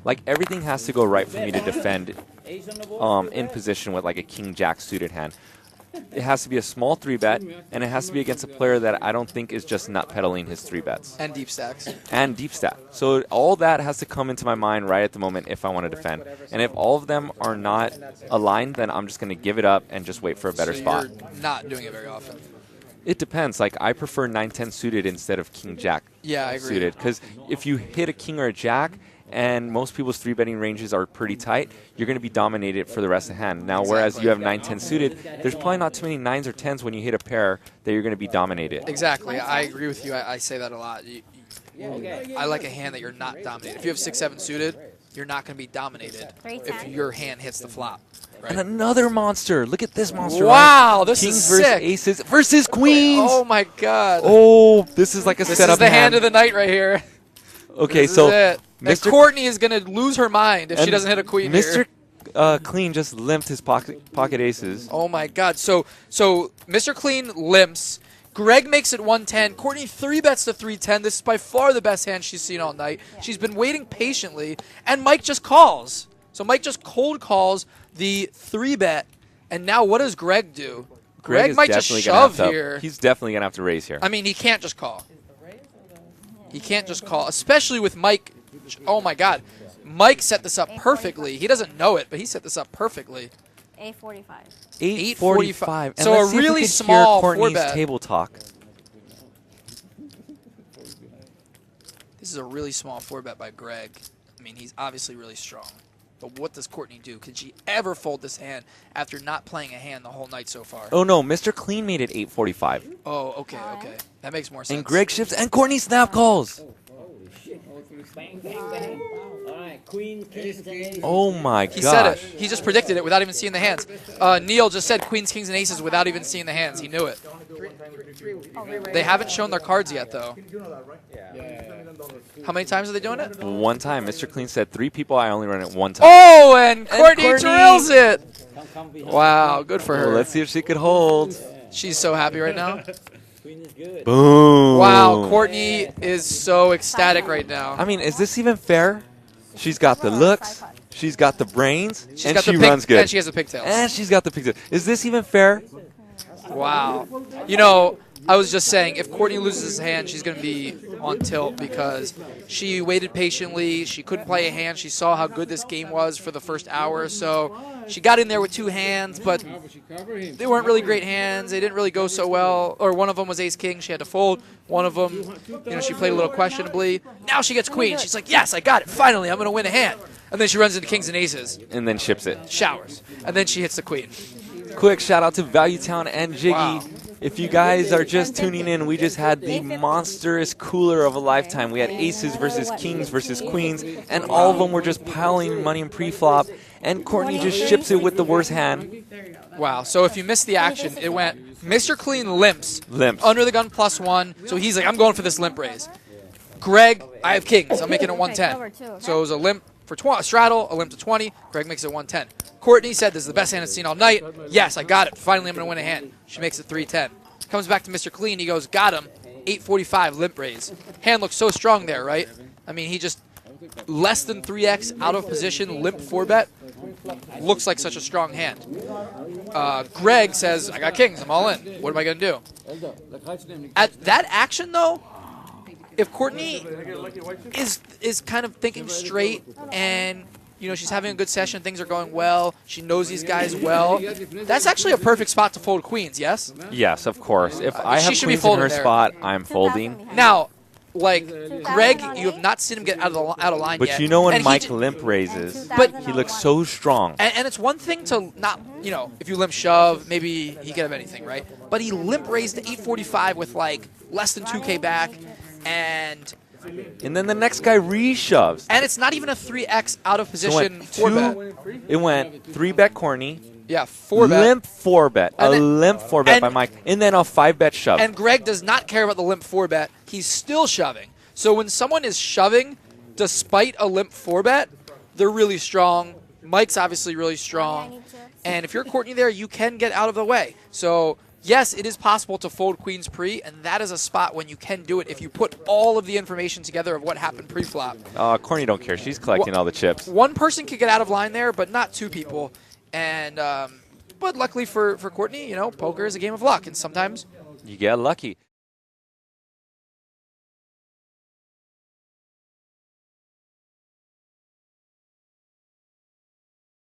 Like, everything has to go right for me to defend in position with, like, a king-jack suited hand. It has to be a small 3-bet, and it has to be against a player that I don't think is just nut peddling his 3-bets. And deep stacks. And deep stack. So all that has to come into my mind right at the moment if I want to defend. And if all of them are not aligned, then I'm just going to give it up and just wait for a better spot. You're not doing it very often. It depends. Like, I prefer 9-10 suited instead of king-jack I agree. suited. Because if you hit a king or a jack, and most people's 3-betting ranges are pretty tight, you're going to be dominated for the rest of the hand. Now, whereas you have 9-10 suited, there's probably not too many 9s or 10s when you hit a pair that you're going to be dominated. Exactly. I agree with you. I say that a lot. I like a hand that you're not dominated. If you have 6-7 suited, you're not going to be dominated if your hand hits the flop. Right? And another monster. Look at this monster. Wow, this Kings is versus sick. aces versus queens. Oh, my God. Oh, this is like a This setup is the hand of the night right here. Okay, this so is it. And Courtney is going to lose her mind if she doesn't hit a queen Mr. here. Clean just limped his pocket aces. Oh, my God. So Mr. Clean limps. Greg makes it 110. Courtney 3-bets to 310. This is by far the best hand she's seen all night. She's been waiting patiently. And Mike just calls. So Mike just cold calls the 3-bet. And now what does Greg do? Greg might just shove here. He's definitely going to have to raise here. I mean, he can't just call. He can't just call, especially with Mike. Oh, my God. Mike set this up perfectly. He doesn't know it, but he set this up perfectly. 845. 845. So a really small Courtney's 4-bet. table talk. This is a really small 4-bet by Greg. I mean, he's obviously really strong. But what does Courtney do? Could she ever fold this hand after not playing a hand the whole night so far? Oh, no. Mr. Clean made it 845. Oh, okay. That makes more sense. And Greg shifts, and Courtney snap calls. Oh, my gosh. He said it. He just predicted it without even seeing the hands. Neil just said queens, kings, and aces without even seeing the hands. He knew it. They haven't shown their cards yet, though. How many times are they doing it? One time. Mr. Clean said 3 people. I only run it 1 time. Oh, and Courtney drills it. Wow, good for her. Well, let's see if she could hold. She's so happy right now. Boom. Wow, Courtney is so ecstatic right now. I mean, is this even fair? She's got the looks, she's got the brains, and she runs good. And she has the pigtails. And she's got the pigtails. Is this even fair? Wow. You know, I was just saying, if Courtney loses his hand, she's going to be on tilt because she waited patiently. She couldn't play a hand. She saw how good this game was for the first hour or so. She got in there with 2 hands, but they weren't really great hands. They didn't really go so well. Or one of them was ace-king. She had to fold. One of them, she played a little questionably. Now she gets queen. She's like, yes, I got it. Finally, I'm going to win a hand. And then she runs into kings and aces. And then ships it. Showers. And then she hits the queen. Quick shout out to Value Town and Jiggy. Wow. If you guys are just tuning in, we just had the monstrous cooler of a lifetime. We had aces versus kings versus queens, and all of them were just piling money in pre-flop, and Courtney just ships it with the worst hand. Wow. So if you missed the action, it went Mr. Clean limps. Limps. Under the gun +1. So he's like, I'm going for this limp raise. Greg, I have kings. I'm making it 110. So it was a limp for straddle, a limp to 20. Greg makes it 110. Courtney said, this is the best hand I've seen all night. Yes, I got it. Finally, I'm going to win a hand. She makes it 310. Comes back to Mr. Clean. He goes, got him. 845, limp raise. Hand looks so strong there, right? I mean, he just less than 3x out of position, limp 4-bet. Looks like such a strong hand. Greg says, I got kings. I'm all in. What am I going to do? At that action, though, if Courtney is kind of thinking straight and she's having a good session, things are going well, she knows these guys well, that's actually a perfect spot to fold queens, yes? Yes, of course. If I have She should be queens in her folding there. spot, I'm folding. Now, like Greg, you have not seen him get out of line But yet. you know when And Mike limp raises, But he looks so strong. And it's one thing to not, if you limp shove, maybe he could have anything, right? But he limp raised to 845 with like less than 2K back, and then the next guy reshoves. And it's not even a 3x out of position So 4-bet. it went 3-bet Courtney. Yeah, 4-bet. Limp 4-bet. Limp 4-bet by Mike. And then a 5-bet shove. And Greg does not care about the limp 4-bet. He's still shoving. So when someone is shoving despite a limp 4-bet, they're really strong. Mike's obviously really strong. And if you're Courtney there, you can get out of the way. So yes, it is possible to fold queens pre, and that is a spot when you can do it if you put all of the information together of what happened pre-flop. Courtney don't care. She's collecting all the chips. One person could get out of line there, but not two people. And but luckily for Courtney, poker is a game of luck, and sometimes you get lucky.